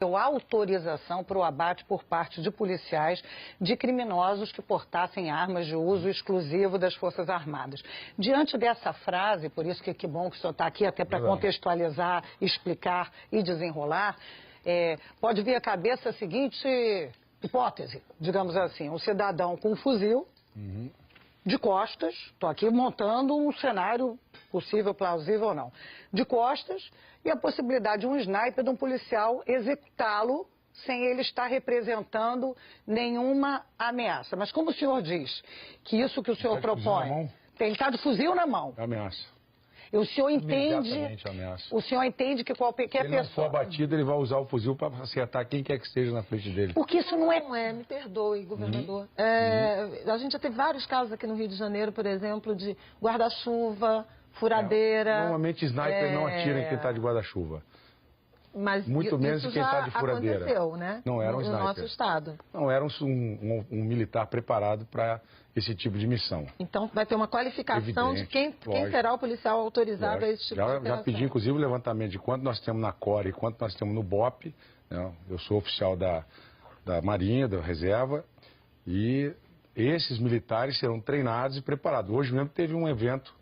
deu autorização para o abate por parte de policiais de criminosos que portassem armas de uso exclusivo das Forças Armadas. Diante dessa frase, por isso que bom que o senhor está aqui até para contextualizar, explicar e desenrolar, pode vir à cabeça a seguinte hipótese, digamos assim, um cidadão com um fuzil de costas, estou aqui montando um cenário possível, plausível ou não, de costas, e a possibilidade de um sniper, de um policial, executá-lo sem ele estar representando nenhuma ameaça. Mas como o senhor diz que isso que o senhor propõe tem que estar de fuzil na mão. Ameaça. E o senhor entende, que qualquer pessoa... Se ele não for abatido, ele vai usar o fuzil para acertar quem quer que esteja na frente dele. Porque isso não é... Não é, me perdoe, governador. A gente já teve vários casos aqui no Rio de Janeiro, por exemplo, de guarda-chuva, furadeira... Normalmente sniper não atira em quem está de guarda-chuva. Mas muito menos quem está de furadeira. Aconteceu, né? Não era um sniper. No nosso estado. Não era um militar preparado para esse tipo de missão. Então vai ter uma qualificação de quem será o policial autorizado a esse tipo de operação. Já pedi, inclusive, o levantamento de quanto nós temos na CORE e quanto nós temos no BOP. Né? Eu sou oficial da Marinha, da Reserva, e esses militares serão treinados e preparados. Hoje mesmo teve um evento,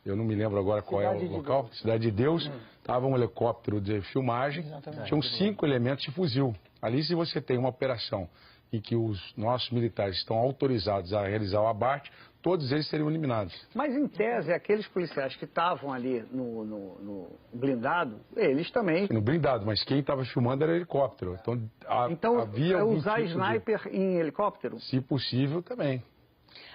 eu não me lembro agora qual é o local, Cidade de Deus, estava um helicóptero de filmagem, tinham 5 elementos de fuzil. Ali, se você tem uma operação em que os nossos militares estão autorizados a realizar o abate, todos eles seriam eliminados. Mas, em tese, aqueles policiais que estavam ali no blindado, eles também... No blindado, mas quem estava filmando era helicóptero. Então havia usar sniper em helicóptero? Se possível, também.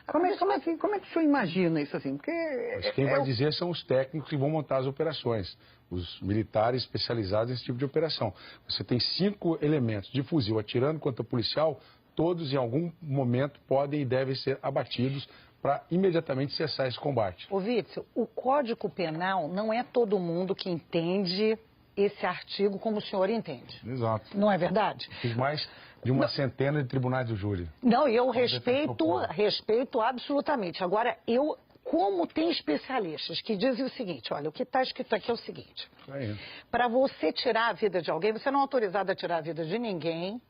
Como é que o senhor imagina isso assim? Porque mas quem vai dizer são os técnicos que vão montar as operações, os militares especializados nesse tipo de operação. Você tem 5 elementos de fuzil atirando contra o policial, todos em algum momento podem e devem ser abatidos para imediatamente cessar esse combate. Ô Witzel, o Código Penal não é todo mundo que entende esse artigo como o senhor entende. Exato. Não é verdade? Fiz mais de uma centena de tribunais do júri. Não, eu respeito absolutamente. Agora, como tem especialistas que dizem o seguinte, olha, o que está escrito aqui é o seguinte, para você tirar a vida de alguém, você não é autorizado a tirar a vida de ninguém,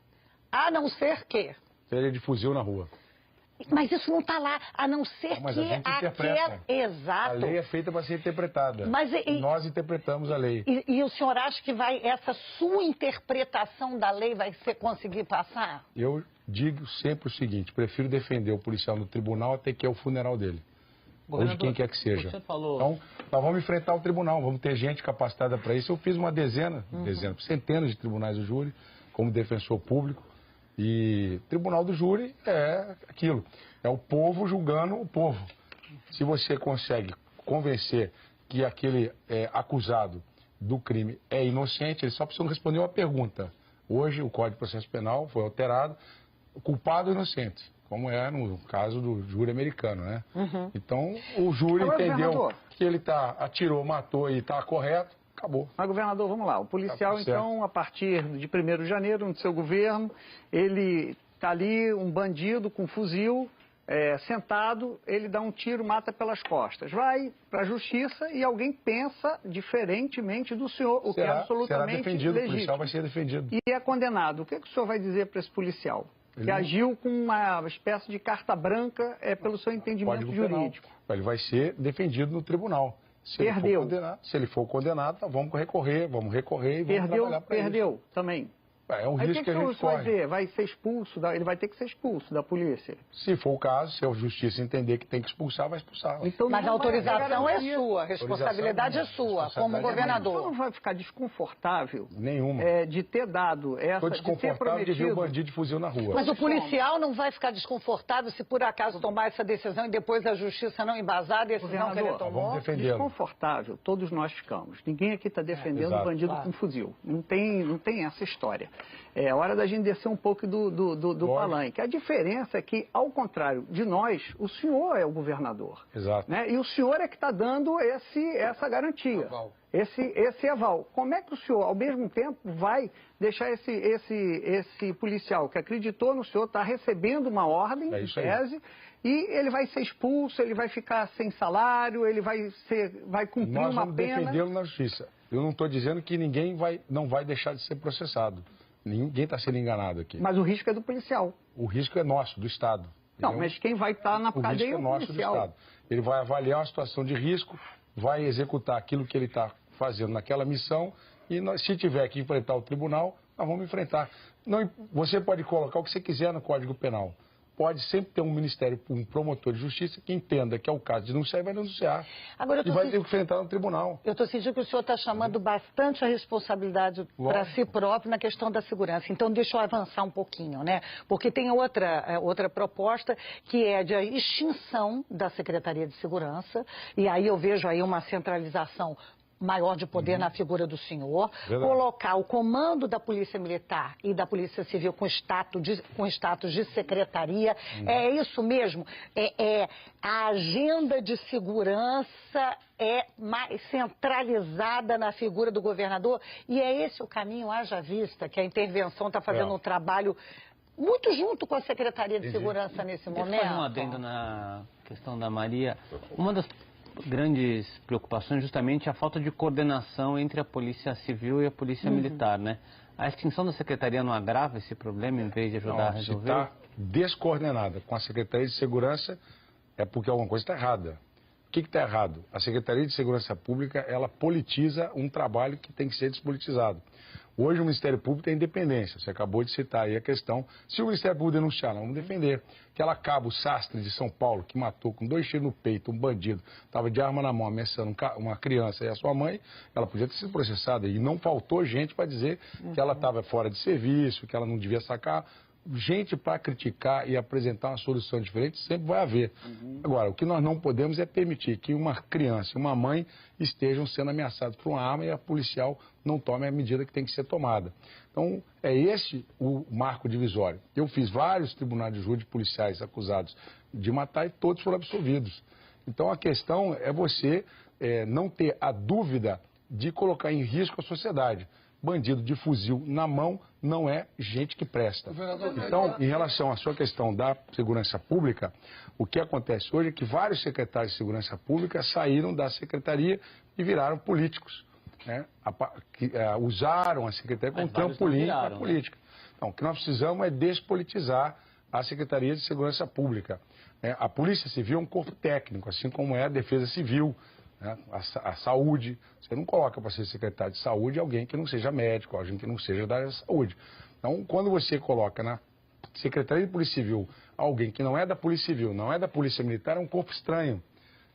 a não ser que... Seria de fuzil na rua. Mas isso não está lá, a não ser mas que a gente interpreta. Exato. A lei é feita para ser interpretada. Mas nós interpretamos a lei. E o senhor acha que essa sua interpretação da lei vai conseguir passar? Eu digo sempre o seguinte, prefiro defender o policial no tribunal até que é o funeral dele. Ou de quem quer que seja. Então, nós vamos enfrentar o tribunal, vamos ter gente capacitada para isso. Eu fiz uma centenas de tribunais do júri, como defensor público. E tribunal do júri é aquilo, é o povo julgando o povo. Se você consegue convencer que aquele acusado do crime é inocente, ele só precisa responder uma pergunta. Hoje o Código de Processo Penal foi alterado, culpado ou inocente, como é no caso do júri americano, né? Então o júri entendeu que ele atirou, matou e está correto. Acabou. Mas, governador, vamos lá. O policial, então, a partir de 1º de janeiro, no seu governo, ele está ali, um bandido com fuzil, sentado, ele dá um tiro, mata pelas costas. Vai para a justiça e alguém pensa diferentemente do senhor, o que é absolutamente defendido, legítimo. O policial vai ser defendido. E é condenado. O que o senhor vai dizer para esse policial? Que agiu com uma espécie de carta branca pelo seu entendimento jurídico. Ele vai ser defendido no tribunal. Se ele for condenado, vamos recorrer e vamos trabalhar para isso. Perdeu também. É um risco que a gente corre. Vai dizer? Vai ser expulso? Ele vai ter que ser expulso da polícia? Se for o caso, se a justiça entender que tem que expulsar, vai expulsar. Então, mas a autorização é sua, a responsabilidade é sua, como governador. Você não vai ficar desconfortável de ter dado Estou desconfortável de ver o bandido de fuzil na rua. Mas o policial não vai ficar desconfortável se por acaso tomar essa decisão e depois a justiça não embasar a decisão que ele tomou? Vamos defendê-lo. Desconfortável, todos nós ficamos. Ninguém aqui está defendendo o bandido com fuzil. Não tem essa história. É hora da gente descer um pouco do palanque. A diferença é que, ao contrário de nós, o senhor é o governador. Exato. Né? E o senhor é que está dando essa garantia. Aval. Esse aval. Como é que o senhor, ao mesmo tempo, vai deixar esse policial que acreditou no senhor, está recebendo uma ordem, em tese, e ele vai ser expulso, ele vai ficar sem salário, ele vai cumprir uma pena... Nós vamos defendê-lo na justiça. Eu não estou dizendo que ninguém não vai deixar de ser processado. Ninguém está sendo enganado aqui. Mas o risco é do policial. O risco é nosso, do Estado. Não, mas quem vai estar na cadeia é o nosso policial. Do Estado. Ele vai avaliar a situação de risco, vai executar aquilo que ele está fazendo naquela missão e se tiver que enfrentar o tribunal, nós vamos enfrentar. Não, você pode colocar o que você quiser no Código Penal. Pode sempre ter um ministério, um promotor de justiça que entenda que é o caso de denunciar e vai denunciar. Agora, e vai ter que enfrentar no tribunal. Eu estou sentindo que o senhor está chamando bastante a responsabilidade para si próprio na questão da segurança. Então, deixa eu avançar um pouquinho, né? Porque tem outra proposta que é de extinção da Secretaria de Segurança. E aí eu vejo aí uma centralização maior de poder na figura do senhor, colocar o comando da Polícia Militar e da Polícia Civil com status de secretaria. É isso mesmo? A agenda de segurança é mais centralizada na figura do governador? E é esse o caminho, haja vista, que a intervenção está fazendo um trabalho muito junto com a Secretaria de Segurança nesse momento. Deixa eu fazer um adendo na questão da Maria. Uma das grandes preocupações justamente a falta de coordenação entre a Polícia Civil e a Polícia Militar, né? A extinção da Secretaria não agrava esse problema em vez de ajudar a resolver? Se está descoordenada com a Secretaria de Segurança, é porque alguma coisa está errada. O que está errado? A Secretaria de Segurança Pública, ela politiza um trabalho que tem que ser despolitizado. Hoje o Ministério Público tem independência. Você acabou de citar aí a questão. Se o Ministério Público denunciar, nós vamos defender. Aquela cabo Sastre de São Paulo, que matou com 2 tiros no peito um bandido, estava de arma na mão, ameaçando uma criança e a sua mãe, ela podia ter sido processada. E não faltou gente para dizer que ela estava fora de serviço, que ela não devia sacar. Gente para criticar e apresentar uma solução diferente sempre vai haver. Agora, o que nós não podemos é permitir que uma criança e uma mãe estejam sendo ameaçados por uma arma e a policial não tome a medida que tem que ser tomada. Então, é esse o marco divisório. Eu fiz vários tribunais de júri de policiais acusados de matar e todos foram absolvidos. Então, a questão é você não ter a dúvida de colocar em risco a sociedade. Bandido de fuzil na mão não é gente que presta. Então, em relação à sua questão da segurança pública, o que acontece hoje é que vários secretários de segurança pública saíram da secretaria e viraram políticos, né? Usaram a secretaria como trampolim para a política. Então, o que nós precisamos é despolitizar a Secretaria de Segurança Pública. A Polícia Civil é um corpo técnico, assim como é a Defesa Civil. A saúde, você não coloca para ser secretário de saúde alguém que não seja médico, alguém que não seja da área da saúde. Então, quando você coloca na Secretaria de Polícia Civil alguém que não é da Polícia Civil, não é da Polícia Militar, é um corpo estranho.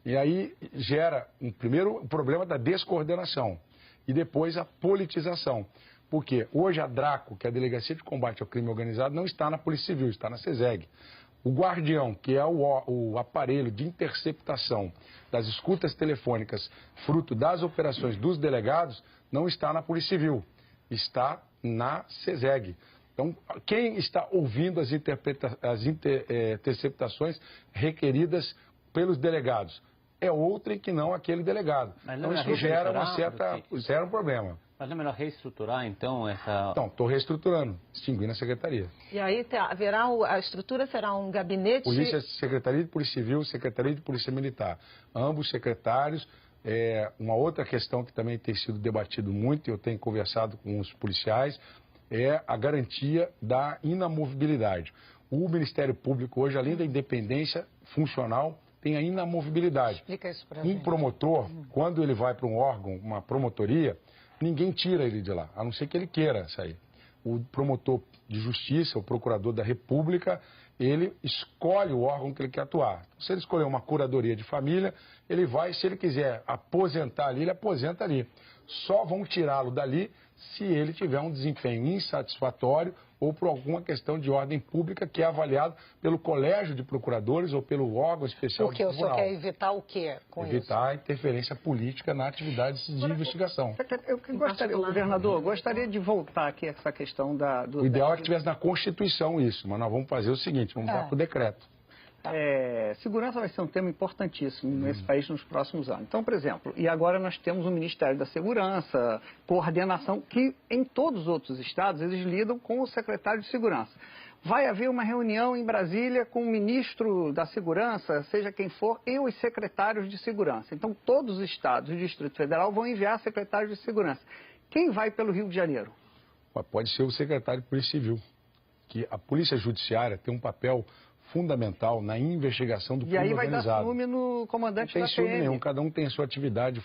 E aí gera, primeiro, o problema da descoordenação e depois a politização. Porque hoje a DRACO, que é a Delegacia de Combate ao Crime Organizado, não está na Polícia Civil, está na SESEG. O Guardião, que é o aparelho de interceptação das escutas telefônicas, fruto das operações dos delegados, não está na Polícia Civil, está na SESEG. Então, quem está ouvindo as interceptações requeridas pelos delegados? É outrem que não aquele delegado. Então, isso gera um problema. Mas é melhor reestruturar, então, essa... Então, estou reestruturando, extinguindo a secretaria. E aí haverá a estrutura será um gabinete... Secretaria de Polícia Civil, Secretaria de Polícia Militar. Ambos secretários. Uma outra questão que também tem sido debatido muito, e eu tenho conversado com os policiais, é a garantia da inamovibilidade. O Ministério Público hoje, além da independência funcional, tem a inamovibilidade. Explica isso pra gente. Um promotor, quando ele vai para um órgão, uma promotoria, ninguém tira ele de lá, a não ser que ele queira sair. O promotor de justiça, o procurador da República, ele escolhe o órgão que ele quer atuar. Se ele escolher uma curadoria de família, ele vai, se ele quiser aposentar ali, ele aposenta ali. Só vão tirá-lo dali se ele tiver um desempenho insatisfatório ou por alguma questão de ordem pública que é avaliado pelo colégio de procuradores ou pelo órgão especial do tribunal. Porque o senhor quer evitar o quê com isso? Evitar a interferência política na atividade de investigação. Eu gostaria, governador, gostaria de voltar aqui a essa questão O ideal é que tivesse na Constituição isso, mas nós vamos fazer o seguinte, vamos dar para o decreto. Segurança vai ser um tema importantíssimo nesse país nos próximos anos. Então, por exemplo, e agora nós temos o Ministério da Segurança, coordenação, que em todos os outros estados eles lidam com o secretário de Segurança. Vai haver uma reunião em Brasília com o ministro da Segurança, seja quem for, e os secretários de Segurança. Então, todos os estados e o Distrito Federal vão enviar secretários de Segurança. Quem vai pelo Rio de Janeiro? Pode ser o secretário de Polícia Civil, que a Polícia Judiciária tem um papel fundamental na investigação do crime organizado. E aí vai dar ciúme no comandante da PM. Não tem ciúme nenhum, cada um tem a sua atividade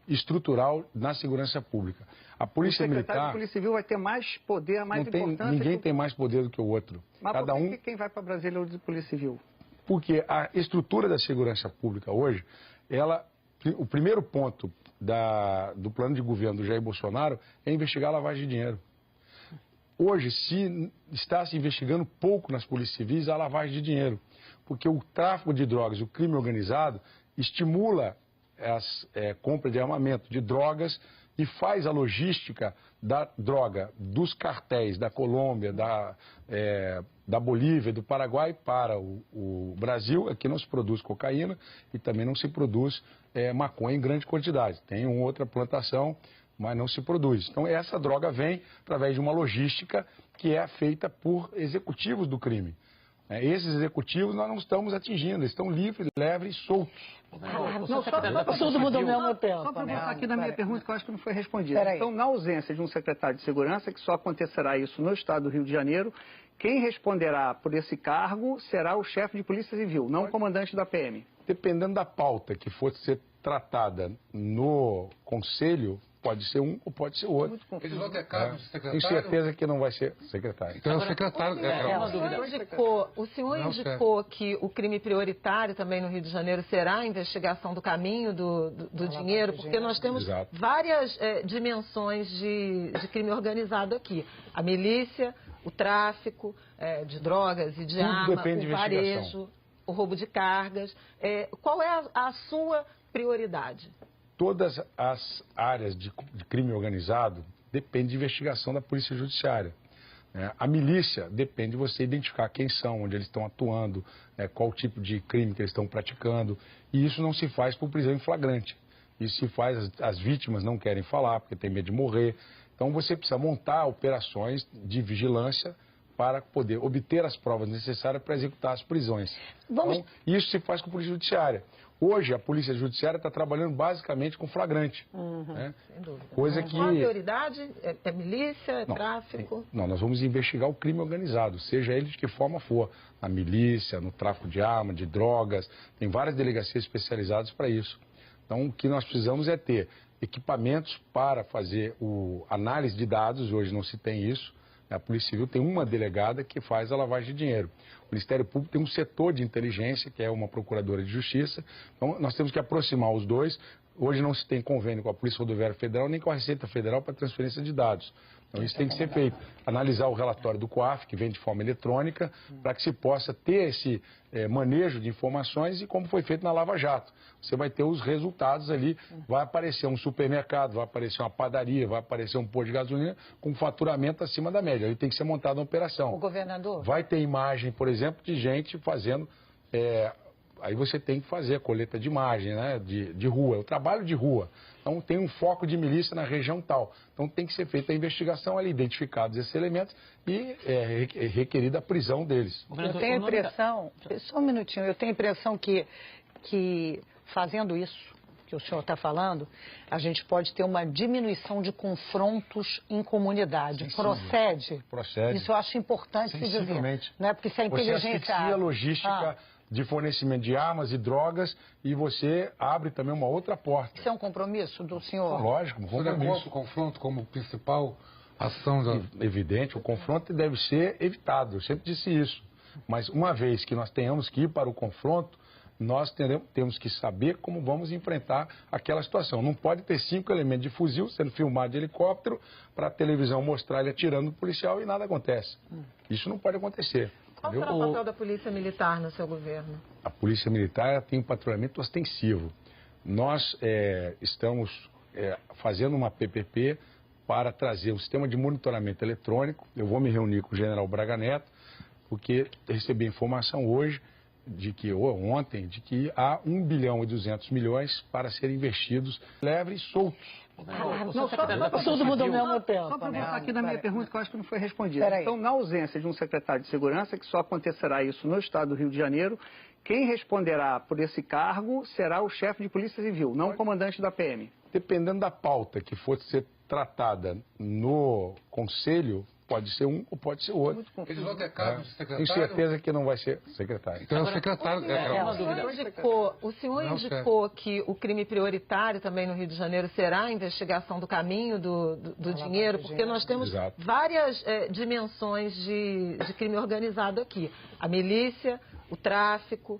estrutural na segurança pública. A Polícia Militar... O secretário de Polícia Civil vai ter mais poder, mais importância... Ninguém tem mais poder do que o outro. Mas por que quem vai para Brasília é o de Polícia Civil? Porque a estrutura da segurança pública hoje, o primeiro ponto do plano de governo do Jair Bolsonaro é investigar a lavagem de dinheiro. Hoje, está se investigando pouco nas polícias civis a lavagem de dinheiro, porque o tráfico de drogas, o crime organizado, estimula a compra de armamento, de drogas, e faz a logística da droga dos cartéis da Colômbia, da Bolívia, do Paraguai para o Brasil. Aqui não se produz cocaína e também não se produz maconha em grande quantidade. Tem uma outra plantação, mas não se produz. Então essa droga vem através de uma logística que é feita por executivos do crime. Esses executivos nós não estamos atingindo, eles estão livres, leves e soltos. Todo mundo ao mesmo tempo. Só para voltar aqui na minha pergunta, que eu acho que não foi respondida. Então, na ausência de um secretário de segurança, que só acontecerá isso no estado do Rio de Janeiro, quem responderá por esse cargo será o chefe de Polícia Civil, não o comandante da PM. Dependendo da pauta que for ser tratada no Conselho, pode ser um ou pode ser outro. Eles vão ter cargo de secretário? Tenho certeza que não vai ser secretário. Então, o secretário... O senhor indicou que o crime prioritário também no Rio de Janeiro será a investigação do caminho do dinheiro, porque nós temos várias dimensões de crime organizado aqui. A milícia, o tráfico de drogas e de armas, o varejo, o roubo de cargas. Qual é a sua prioridade? Todas as áreas de crime organizado dependem de investigação da Polícia Judiciária. A milícia depende de você identificar quem são, onde eles estão atuando, qual tipo de crime que eles estão praticando. E isso não se faz por prisão em flagrante. Isso se faz, as vítimas não querem falar porque tem medo de morrer. Então você precisa montar operações de vigilância para poder obter as provas necessárias para executar as prisões. Então, isso se faz com a Polícia Judiciária. Hoje, a Polícia Judiciária está trabalhando basicamente com flagrante. Sem dúvida. Coisa que... Qual a prioridade? É milícia? É tráfico? Não, nós vamos investigar o crime organizado, seja ele de que forma for. Na milícia, no tráfico de armas, de drogas. Tem várias delegacias especializadas para isso. Então, o que nós precisamos é ter equipamentos para fazer análise de dados. Hoje não se tem isso. A Polícia Civil tem uma delegada que faz a lavagem de dinheiro. O Ministério Público tem um setor de inteligência, que é uma procuradora de justiça. Então, nós temos que aproximar os dois. Hoje não se tem convênio com a Polícia Rodoviária Federal nem com a Receita Federal para transferência de dados. Então, isso tem que ser feito. Analisar o relatório do COAF, que vem de forma eletrônica, para que se possa ter esse manejo de informações e como foi feito na Lava Jato. Você vai ter os resultados ali, vai aparecer um supermercado, vai aparecer uma padaria, vai aparecer um posto de gasolina com faturamento acima da média. Aí tem que ser montada uma operação. O governador? Vai ter imagem, por exemplo, de gente fazendo... Aí você tem que fazer a coleta de imagem, né, de rua, o trabalho de rua. Então tem um foco de milícia na região tal. Então tem que ser feita a investigação ali, identificados esses elementos e requerida a prisão deles. Eu tenho a impressão, só um minutinho, eu tenho a impressão que fazendo isso que o senhor está falando, a gente pode ter uma diminuição de confrontos em comunidade. Procede? Procede. Isso eu acho importante se dizer. Né? Porque se a inteligência... Você asfixia a logística de fornecimento de armas e drogas e você abre também uma outra porta. Isso é um compromisso do senhor? Lógico, um compromisso. O confronto como principal ação da... Evidente, o confronto deve ser evitado, eu sempre disse isso. Mas uma vez que nós tenhamos que ir para o confronto, nós temos que saber como vamos enfrentar aquela situação. Não pode ter 5 elementos de fuzil sendo filmado de helicóptero para a televisão mostrar ele atirando no policial e nada acontece. Isso não pode acontecer. Qual será o papel da Polícia Militar no seu governo? A Polícia Militar tem um patrulhamento ostensivo. Nós estamos fazendo uma PPP para trazer um sistema de monitoramento eletrônico. Eu vou me reunir com o general Braga Neto, porque recebi informação hoje, ontem, de que há 1 bilhão e 200 milhões para serem investidos livres e soltos. Todo mundo ao mesmo tempo. Só para voltar aqui na minha pergunta, que eu acho que não foi respondida. Então, na ausência de um secretário de segurança, que só acontecerá isso no estado do Rio de Janeiro, quem responderá por esse cargo será o chefe de Polícia Civil, não o comandante da PM. Dependendo da pauta que for ser tratada no conselho, pode ser um ou pode ser outro. Eles vão ter cargo de secretário? Tenho certeza que não vai ser secretário. Então, o secretário... O senhor indicou que o crime prioritário também no Rio de Janeiro será a investigação do caminho do dinheiro, porque nós temos várias dimensões de crime organizado aqui. A milícia, o tráfico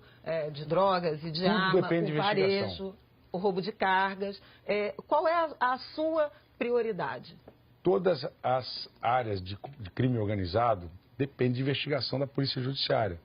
de drogas e de arma, o varejo, o roubo de cargas. Qual é a sua prioridade? Todas as áreas de crime organizado dependem de investigação da Polícia Judiciária.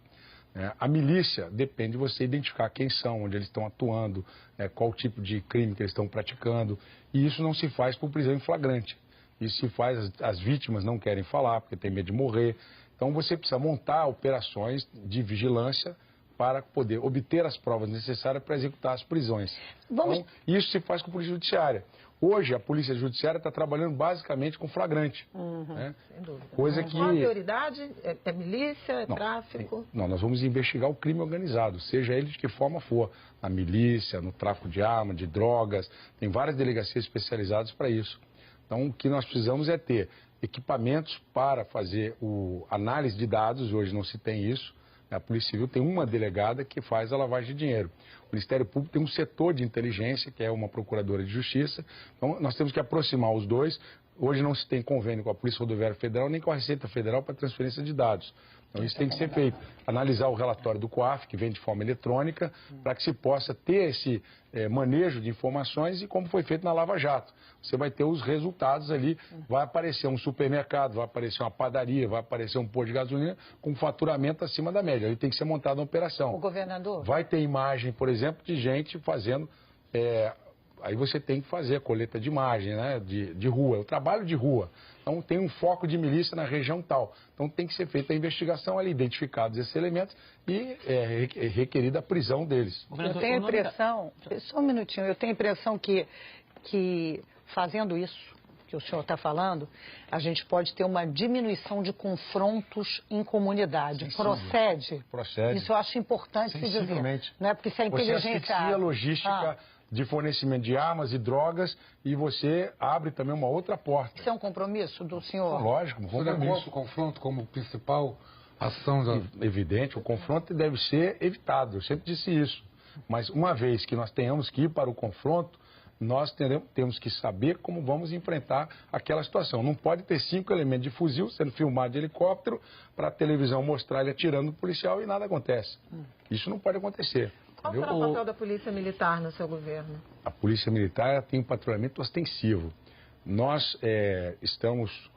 A milícia depende de você identificar quem são, onde eles estão atuando, qual tipo de crime que eles estão praticando. E isso não se faz por prisão em flagrante. Isso se faz, as vítimas não querem falar porque tem medo de morrer. Então você precisa montar operações de vigilância para poder obter as provas necessárias para executar as prisões. Então, isso se faz com a Polícia Judiciária. Hoje, a Polícia Judiciária está trabalhando basicamente com flagrante. Sem dúvida. Coisa que... Qual a prioridade? É milícia? É tráfico? Não, nós vamos investigar o crime organizado, seja ele de que forma for. Na milícia, no tráfico de arma, de drogas. Tem várias delegacias especializadas para isso. Então, o que nós precisamos é ter equipamentos para fazer análise de dados. Hoje não se tem isso. A Polícia Civil tem uma delegada que faz a lavagem de dinheiro. O Ministério Público tem um setor de inteligência, que é uma procuradora de justiça. Então, nós temos que aproximar os dois. Hoje não se tem convênio com a Polícia Rodoviária Federal nem com a Receita Federal para transferência de dados. Então, isso tem que ser feito. Analisar o relatório do COAF, que vem de forma eletrônica, para que se possa ter esse manejo de informações e como foi feito na Lava Jato. Você vai ter os resultados ali, vai aparecer um supermercado, vai aparecer uma padaria, vai aparecer um posto de gasolina com faturamento acima da média. Aí tem que ser montada uma operação. O governador? Vai ter imagem, por exemplo, de gente fazendo... Aí você tem que fazer a coleta de imagem, né, de rua, o trabalho de rua. Então tem um foco de milícia na região tal. Então tem que ser feita a investigação ali, identificados esses elementos e requerida a prisão deles. Eu tenho a impressão, só um minutinho, eu tenho a impressão que fazendo isso que o senhor está falando, a gente pode ter uma diminuição de confrontos em comunidade. Procede? Procede. Isso eu acho importante se dizer. Não é porque se a inteligência... Você asfixia a logística de fornecimento de armas e drogas e você abre também uma outra porta. Isso é um compromisso do senhor? Lógico, um compromisso. O confronto como principal ação da... Evidente, o confronto deve ser evitado, eu sempre disse isso. Mas uma vez que nós tenhamos que ir para o confronto, nós temos que saber como vamos enfrentar aquela situação. Não pode ter 5 elementos de fuzil sendo filmado de helicóptero para a televisão mostrar ele atirando no policial e nada acontece. Isso não pode acontecer. Qual será o papel da Polícia Militar no seu governo? A Polícia Militar tem um patrulhamento ostensivo. Nós estamos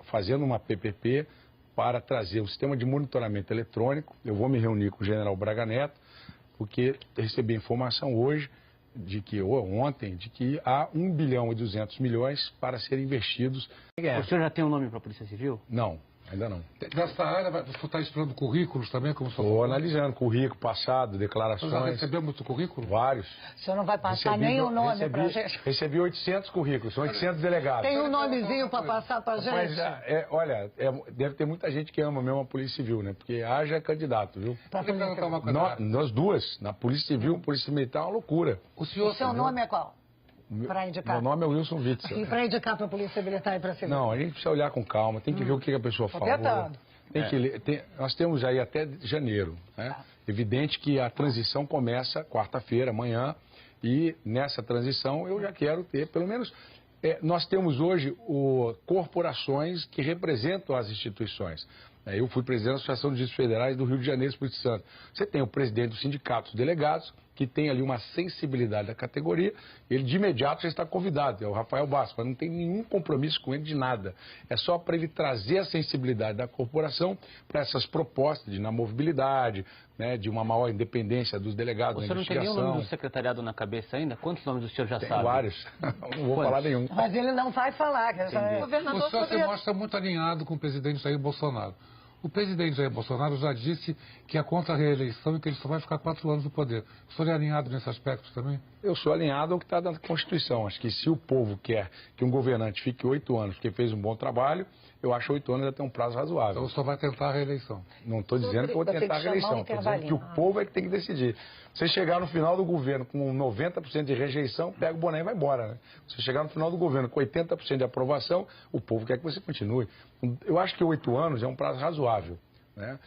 fazendo uma PPP para trazer um sistema de monitoramento eletrônico. Eu vou me reunir com o general Braga Neto, porque recebi informação hoje, ontem, de que há 1 bilhão e 200 milhões para serem investidos. O senhor já tem um nome para a Polícia Civil? Não. Ainda não. Nessa área, você está estudando currículos também? Estou analisando currículo, passado, declarações. Você já recebeu muito currículo? Vários. O senhor não vai passar nem o nome para a gente? Recebi 800 currículos, são 800 delegados. Tem um nomezinho para passar para a gente? Mas, olha, deve ter muita gente que ama mesmo a Polícia Civil, né? Porque haja candidato, viu? Nós duas, na Polícia Civil, Polícia Militar, é uma loucura. O seu nome é qual? Para indicar. Meu nome é Wilson Witzel. E para indicar para a Polícia Militar e para a Civil? Não, a gente precisa olhar com calma, tem que ver o que a pessoa falou. Nós temos aí até janeiro, né? Evidente que a transição começa quarta-feira, amanhã, e nessa transição eu já quero ter, pelo menos, nós temos hoje corporações que representam as instituições. Eu fui presidente da Associação de Juízes Federais do Rio de Janeiro e Espírito Santo. Você tem o presidente do sindicato, os delegados, que tem ali uma sensibilidade da categoria, ele de imediato já está convidado, é o Rafael Bastos, mas não tem nenhum compromisso com ele de nada. É só para ele trazer a sensibilidade da corporação para essas propostas de inamovibilidade, né, de uma maior independência dos delegados na investigação. O senhor não tem nenhum nome do secretariado na cabeça ainda? Quantos nomes o senhor já sabe? Tem vários, não vou falar nenhum. Mas ele não vai falar. O senhor se mostra muito alinhado com o presidente Jair Bolsonaro. O presidente Jair Bolsonaro já disse que é contra a reeleição e que ele só vai ficar 4 anos no poder. O senhor é alinhado nesse aspecto também? Eu sou alinhado ao que está na Constituição. Acho que se o povo quer que um governante fique 8 anos porque fez um bom trabalho, eu acho 8 anos até um prazo razoável. Então só vai tentar a reeleição. Não estou dizendo que eu vou tentar a reeleição, estou dizendo que o povo é que tem que decidir. Você chegar no final do governo com 90% de rejeição, pega o boné e vai embora, né? Se chegar no final do governo com 80% de aprovação, o povo quer que você continue. Eu acho que 8 anos é um prazo razoável, né?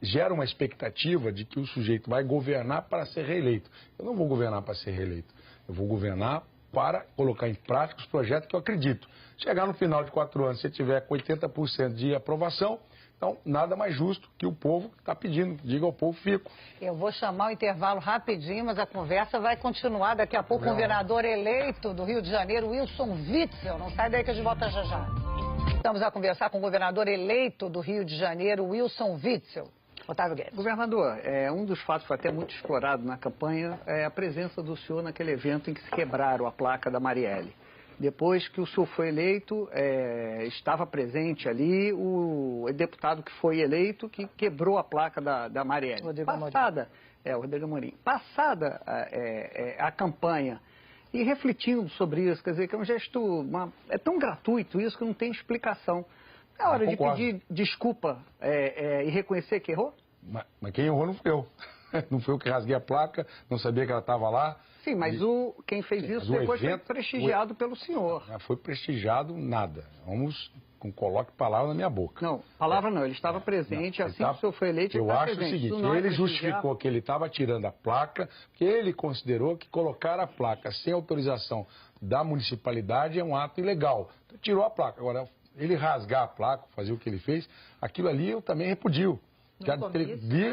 Gera uma expectativa de que o sujeito vai governar para ser reeleito. Eu não vou governar para ser reeleito. Eu vou governar para colocar em prática os projetos que eu acredito. Chegar no final de 4 anos, se tiver com 80% de aprovação, então nada mais justo que o povo está pedindo. Diga ao povo, fico. Eu vou chamar o intervalo rapidinho, mas a conversa vai continuar. Daqui a pouco o governador eleito do Rio de Janeiro, Wilson Witzel. Não sai daí que a gente volta já já. Estamos a conversar com o governador eleito do Rio de Janeiro, Wilson Witzel. Otávio Guedes. Governador, um dos fatos que foi até muito explorado na campanha é a presença do senhor naquele evento em que se quebraram a placa da Marielle. Depois que o senhor foi eleito, estava presente ali o deputado que foi eleito que quebrou a placa da Marielle. Rodrigo Amorim. Rodrigo Amorim. Passada a campanha e refletindo sobre isso, quer dizer, que é um gesto, é tão gratuito isso que não tem explicação. É hora de pedir desculpa e reconhecer que errou? Mas quem errou não fui eu. Não fui eu que rasguei a placa, não sabia que ela estava lá. Sim, mas quem fez isso depois foi prestigiado pelo senhor. Não foi prestigiado nada. Vamos, coloque palavra na minha boca. Não, palavra não, ele estava presente, assim que o senhor foi eleito, eu acho o seguinte, ele justificou que ele estava tirando a placa, porque ele considerou que colocar a placa sem autorização da municipalidade é um ato ilegal. Então, tirou a placa. Agora, ele rasgar a placa, fazer o que ele fez, aquilo ali eu também repudio. Já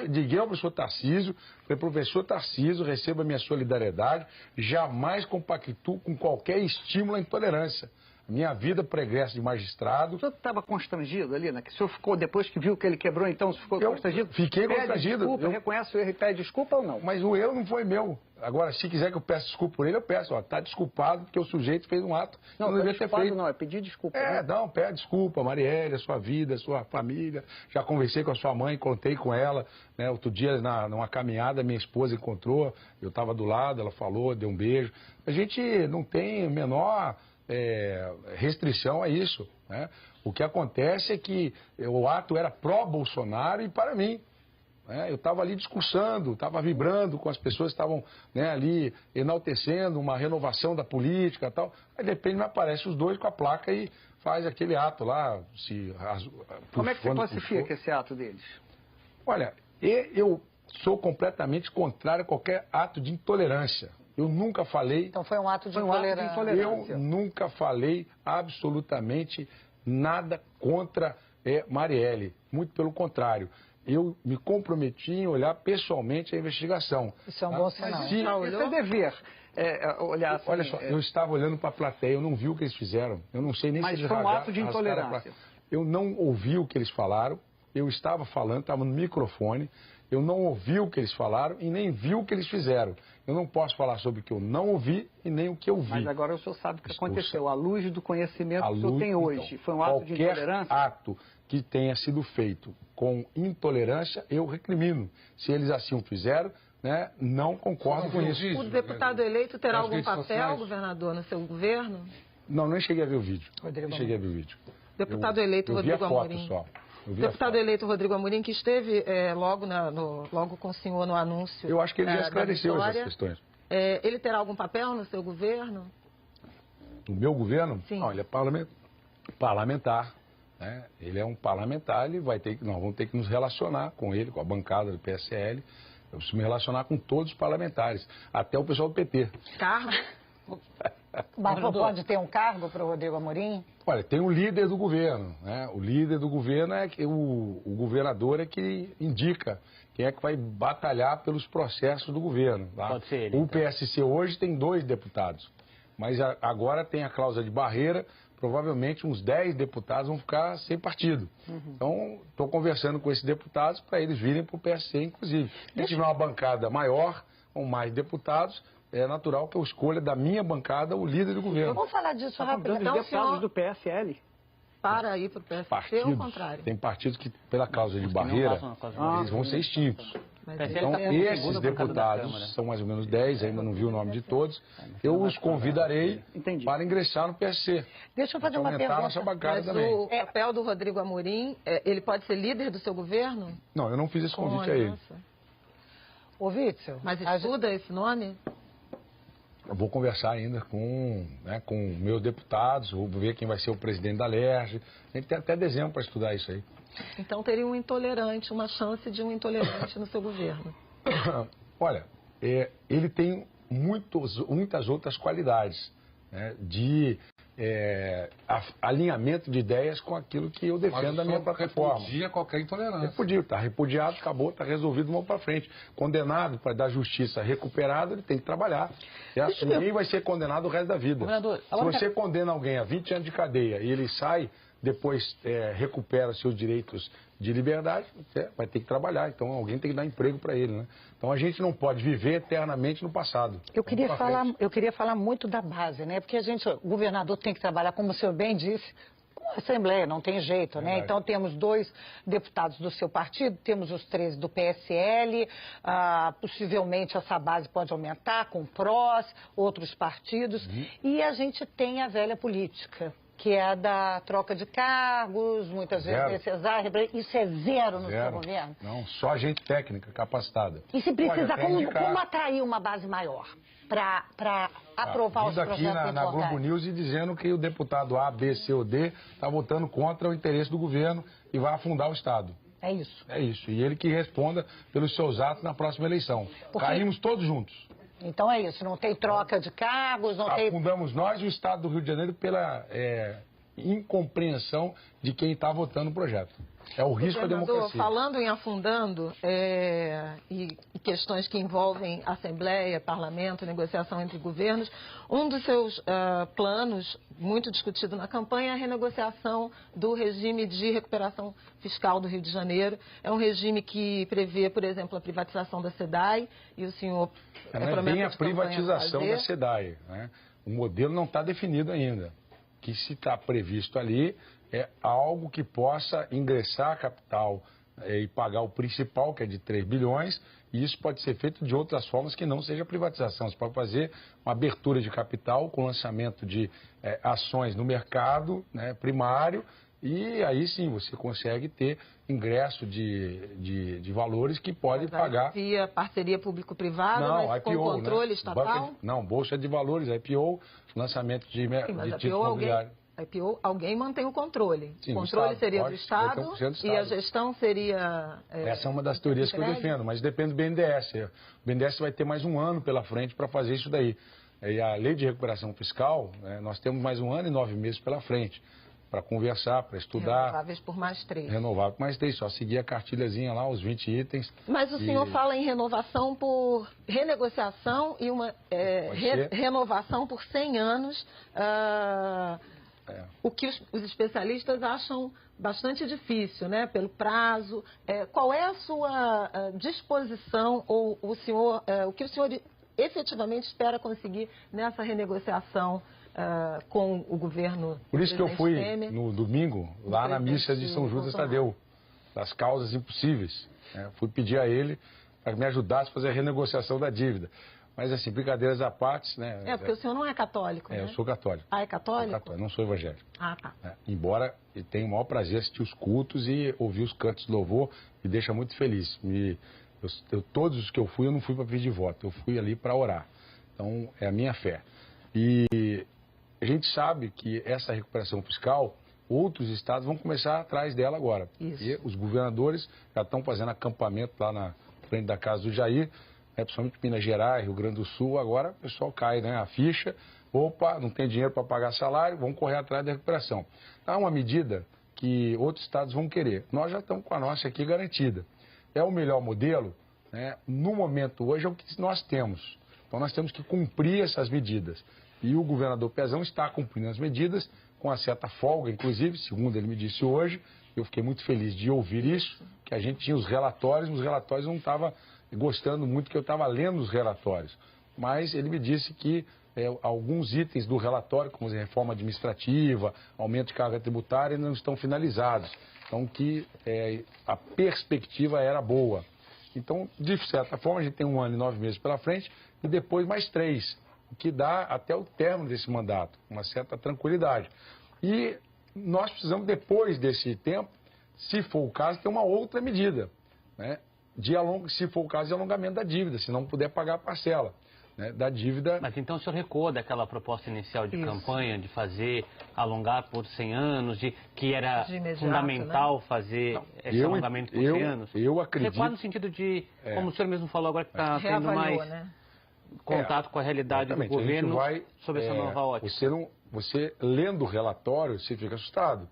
liguei ao professor Tarcísio, falei, professor Tarcísio, receba a minha solidariedade, jamais compactuo com qualquer estímulo à intolerância. A minha vida pregressa de magistrado... O senhor estava constrangido ali, né? Que o senhor ficou, depois que viu que ele quebrou, então o senhor ficou constrangido? Fiquei constrangido. Desculpa, reconhece o erro e pede desculpa ou não? Mas o erro não foi meu. Agora, se quiser que eu peça desculpa por ele, eu peço. Está desculpado porque o sujeito fez um ato que não devia ter feito. Não, é pedir desculpa. Não, pede desculpa, Marielle, a sua vida, a sua família. Já conversei com a sua mãe, contei com ela. Né? Outro dia, numa caminhada, minha esposa encontrou, eu estava do lado, ela falou, deu um beijo. A gente não tem menor... restrição a isso, né? O que acontece é que o ato era pró-Bolsonaro e para mim, né? Eu estava ali discursando, estava vibrando com as pessoas que estavam, né, ali enaltecendo uma renovação da política e tal, aí de repente me aparece os dois com a placa e faz aquele ato lá. Como é que você classifica esse ato deles? Olha, eu sou completamente contrário a qualquer ato de intolerância. Eu nunca falei... Então foi um ato de intolerância. Eu nunca falei absolutamente nada contra Marielle. Muito pelo contrário. Eu me comprometi em olhar pessoalmente a investigação. Isso é um bom sinal. Isso é dever. Olhar assim, olha só, eu estava olhando para a plateia, eu não vi o que eles fizeram. Eu não sei nem se eles Mas foi um ato de intolerância. Eu não ouvi o que eles falaram. Eu estava falando, estava no microfone. Eu não ouvi o que eles falaram e nem vi o que eles fizeram. Eu não posso falar sobre o que eu não ouvi e nem o que eu vi. Mas agora o senhor sabe o que aconteceu. À luz do conhecimento que o senhor tem hoje, então, foi um ato de intolerância? Qualquer ato que tenha sido feito com intolerância, eu recrimino. Se eles assim o fizeram, né, não concordo com isso. O deputado eleito terá algum papel, governador, no seu governo? Não, nem cheguei a ver o vídeo. Nem cheguei a ver o vídeo. Deputado eleito Rodrigo Amorim. Deputado eleito Rodrigo Amorim, que esteve logo com o senhor no anúncio. Eu acho que ele já esclareceu essas questões. Ele terá algum papel no seu governo? No meu governo? Sim. Não, ele é parlamentar. Né? Ele é um parlamentar, nós vamos ter que nos relacionar com ele, com a bancada do PSL. Eu preciso me relacionar com todos os parlamentares, até o pessoal do PT. Cargo? Mas pode ter um cargo para o Rodrigo Amorim? Olha, tem o líder do governo, né? O líder do governo é que o governador é que indica quem é que vai batalhar pelos processos do governo. Tá? Pode ser ele. O PSC hoje tem 2 deputados, mas agora tem a cláusula de barreira, provavelmente uns 10 deputados vão ficar sem partido. Então, estou conversando com esses deputados para eles virem para o PSC, inclusive. Se tiver uma bancada maior, com mais deputados, é natural que eu escolha da minha bancada o líder do governo. Vamos falar disso rapidinho. Então, deputados do PSL. para ir para o PSC ou o contrário? Tem partidos que, pela causa de barreira, eles vão ser extintos. Então, esses deputados, são mais ou menos 10, ainda não vi o nome de todos, eu os convidarei para ingressar no PSC. Deixa eu fazer uma pergunta. Nossa bancada Mas também. o papel do Rodrigo Amorim, ele pode ser líder do seu governo? Não, eu não fiz esse convite a ele. Ô, Witzel, mas estuda esse nome? Eu vou conversar ainda com meus deputados, vou ver quem vai ser o presidente da LERJ. A gente tem até dezembro para estudar isso aí. Então teria um intolerante, uma chance de um intolerante no seu governo. Olha, ele tem muitas outras qualidades, né, de alinhamento de ideias com aquilo que eu defendo da minha plataforma. Repudia qualquer intolerância. Repudio, está repudiado, acabou, está resolvido, vamos para frente. Condenado para dar justiça recuperado, ele tem que trabalhar. Ninguém vai ser condenado o resto da vida. Se você condena alguém a 20 anos de cadeia e ele sai, depois recupera seus direitos de liberdade, vai ter que trabalhar. Então alguém tem que dar emprego para ele, né? Então a gente não pode viver eternamente no passado. Eu queria falar muito da base, né? Porque o governador tem que trabalhar, como o senhor bem disse, com a Assembleia, não tem jeito, né? Então temos 2 deputados do seu partido, temos os 13 do PSL, possivelmente essa base pode aumentar com o PROS, outros partidos, e a gente tem a velha política, que é da troca de cargos, muitas vezes necessária. Isso é zero no seu governo? Não, só gente técnica, capacitada. E se precisa, como atrair uma base maior para aprovar os projetos aqui na Globo News e dizendo que o deputado A, B, C ou D está votando contra o interesse do governo e vai afundar o Estado. É isso. É isso. E ele que responda pelos seus atos na próxima eleição. Caímos todos juntos. Então é isso, não tem troca de cargos, não tem... Afundamos nós e o Estado do Rio de Janeiro pela incompreensão de quem está votando o projeto. É o risco da democracia. Falando em afundando e questões que envolvem Assembleia, Parlamento, negociação entre governos, um dos seus planos, muito discutido na campanha, é a renegociação do regime de recuperação fiscal do Rio de Janeiro. É um regime que prevê, por exemplo, a privatização da SEDAI, e o senhor não é bem a privatização da SEDAI, né? O modelo não está definido ainda. O que se está previsto ali é algo que possa ingressar capital e pagar o principal, que é de 3 bilhões, e isso pode ser feito de outras formas que não seja privatização. Você pode fazer uma abertura de capital com lançamento de ações no mercado, né, primário, e aí sim você consegue ter ingresso de valores que pode pagar. Via parceria público-privada, mas IPO, com controle, né, estatal? Não, Bolsa de Valores, IPO, lançamento de título imobiliário. IPO, alguém mantém o controle. Sim, o controle seria do Estado e a gestão seria... Essa é uma das teorias que eu defendo, mas depende do BNDES. O BNDES vai ter mais um ano pela frente para fazer isso daí. E a lei de recuperação fiscal, nós temos mais 1 ano e 9 meses pela frente para conversar, para estudar. Renováveis por mais 3. Renovável por mais 3, só seguir a cartilhazinha lá, os 20 itens. Mas o senhor fala em renovação por renegociação e uma renovação por 100 anos... O que os especialistas acham bastante difícil, né? Pelo prazo. Qual é a sua disposição ou o que o senhor efetivamente espera conseguir nessa renegociação com o governo? Por isso que eu fui no domingo lá na missa de São Judas Tadeu, das causas impossíveis. Fui pedir a ele para que me ajudasse a fazer a renegociação da dívida. Mas, assim, brincadeiras à parte, né? Porque o senhor não é católico, né? Eu sou católico. Ah, é católico? Sou católico, não sou evangélico. Ah, tá. Embora eu tenha o maior prazer assistir os cultos e ouvir os cantos de louvor, me deixa muito feliz. Todos os que eu fui, eu não fui para pedir voto, eu fui ali para orar. Então, é a minha fé. E a gente sabe que essa recuperação fiscal, outros estados vão começar atrás dela agora. Isso. E os governadores já estão fazendo acampamento lá na frente da casa do Jair, principalmente Minas Gerais, Rio Grande do Sul, agora o pessoal cai, né? A ficha, opa, não tem dinheiro para pagar salário, vamos correr atrás da recuperação. É uma medida que outros estados vão querer. Nós já estamos com a nossa aqui garantida. É o melhor modelo, né? No momento hoje é o que nós temos. Então nós temos que cumprir essas medidas. E o governador Pezão está cumprindo as medidas, com uma certa folga, inclusive, segundo ele me disse hoje. Eu fiquei muito feliz de ouvir isso, que a gente tinha os relatórios não estava gostando muito que eu estava lendo os relatórios. Mas ele me disse que alguns itens do relatório, como a reforma administrativa, aumento de carga tributária, não estão finalizados. Então, a perspectiva era boa. Então, de certa forma, a gente tem 1 ano e 9 meses pela frente e depois mais 3, o que dá até o término desse mandato, uma certa tranquilidade. E nós precisamos, depois desse tempo, se for o caso, ter uma outra medida, né? Se for o caso, de alongamento da dívida, se não puder pagar a parcela, né, da dívida. Mas então o senhor recuou daquela proposta inicial de campanha, de alongar por 100 anos, que era fundamental, né, fazer esse alongamento por 100 anos? Eu acredito. Recuar no sentido de, como o senhor mesmo falou agora, que está tendo mais, né, contato com a realidade do governo sobre essa nova ótica. Você lendo o relatório, você fica assustado,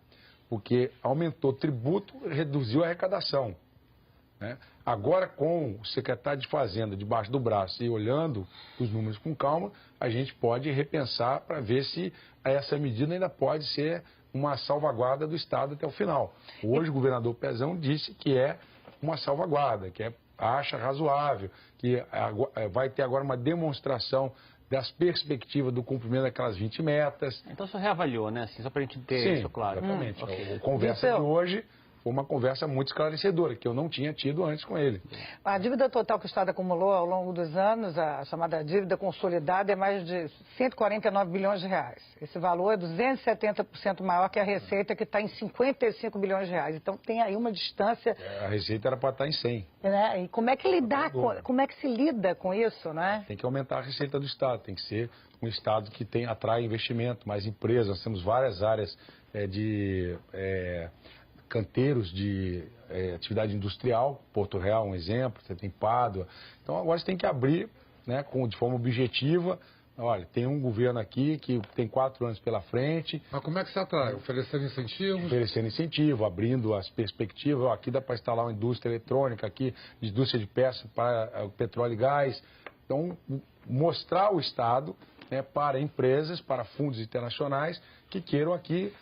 porque aumentou tributo, reduziu a arrecadação, né? Agora, com o secretário de Fazenda debaixo do braço e olhando os números com calma, a gente pode repensar para ver se essa medida ainda pode ser uma salvaguarda do Estado até o final. Hoje o governador Pezão disse que é uma salvaguarda, que acha razoável, que vai ter agora uma demonstração das perspectivas do cumprimento daquelas 20 metas. Então o senhor reavaliou, né? Assim, só para a gente ter isso claro. Exatamente. A conversa de hoje foi uma conversa muito esclarecedora, que eu não tinha tido antes com ele. A dívida total que o Estado acumulou ao longo dos anos, a chamada dívida consolidada, é mais de 149 bilhões de reais. Esse valor é 270% maior que a receita, que está em 55 bilhões de reais. Então tem aí uma distância... A receita era para estar em 100. Né? E como é que se lida com isso, né? Tem que aumentar a receita do Estado, tem que ser um Estado que atrai investimento, mais empresas. Nós temos várias áreas canteiros de atividade industrial, Porto Real um exemplo, você tem Pádua. Então agora você tem que abrir, né, de forma objetiva. Olha, tem um governo aqui que tem 4 anos pela frente. Mas como é que você atrai? Oferecendo incentivos? Oferecendo incentivo, abrindo as perspectivas. Aqui dá para instalar uma indústria eletrônica, aqui, indústria de peças para petróleo e gás. Então, mostrar o Estado, né, para empresas, para fundos internacionais que queiram aqui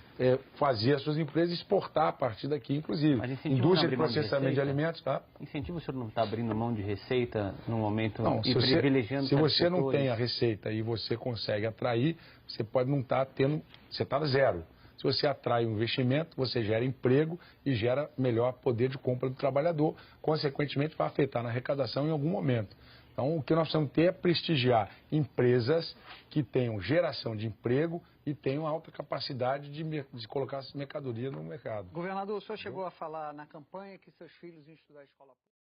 fazer as suas empresas exportar a partir daqui, inclusive. Indústria de processamento de alimentos, tá? Incentivo, o senhor não está abrindo mão de receita no momento e privilegiando... Se você não tem a receita e você consegue atrair, você pode não estar tendo... Você está zero. Se você atrai o investimento, você gera emprego e gera melhor poder de compra do trabalhador, consequentemente vai afetar na arrecadação em algum momento. Então, o que nós precisamos ter é prestigiar empresas que tenham geração de emprego e tenham alta capacidade de colocar essa mercadoria no mercado. Governador, o senhor chegou a falar na campanha que seus filhos iam estudar escola pública?